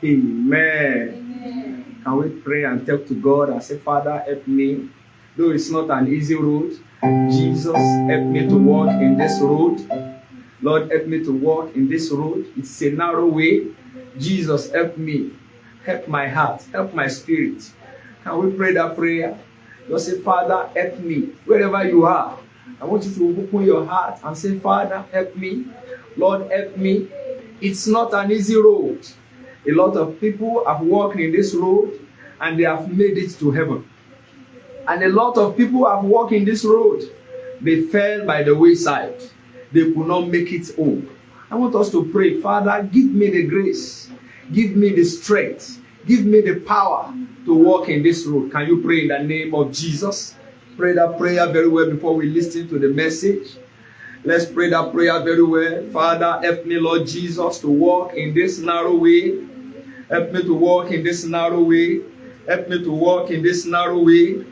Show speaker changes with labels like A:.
A: Amen. Can we pray and talk to God and say, Father, help me. Though it's not an easy road, Jesus, help me to walk in this road. Lord, help me to walk in this road. It's a narrow way. Jesus, help me. Help my heart. Help my spirit. Can we pray that prayer? Just say, Father, help me. Wherever you are, I want you to open your heart and say, Father, help me. Lord, help me. It's not an easy road. A lot of people have walked in this road and they have made it to heaven. And a lot of people have walked in this road. They fell by the wayside. They could not make it home. I want us to pray, Father, give me the grace. Give me the strength. Give me the power to walk in this road. Can you pray in the name of Jesus? Pray that prayer very well before we listen to the message. Let's pray that prayer very well. Father, help me, Lord Jesus, to walk in this narrow way. Help me to walk in this narrow way. Help me to walk in this narrow way.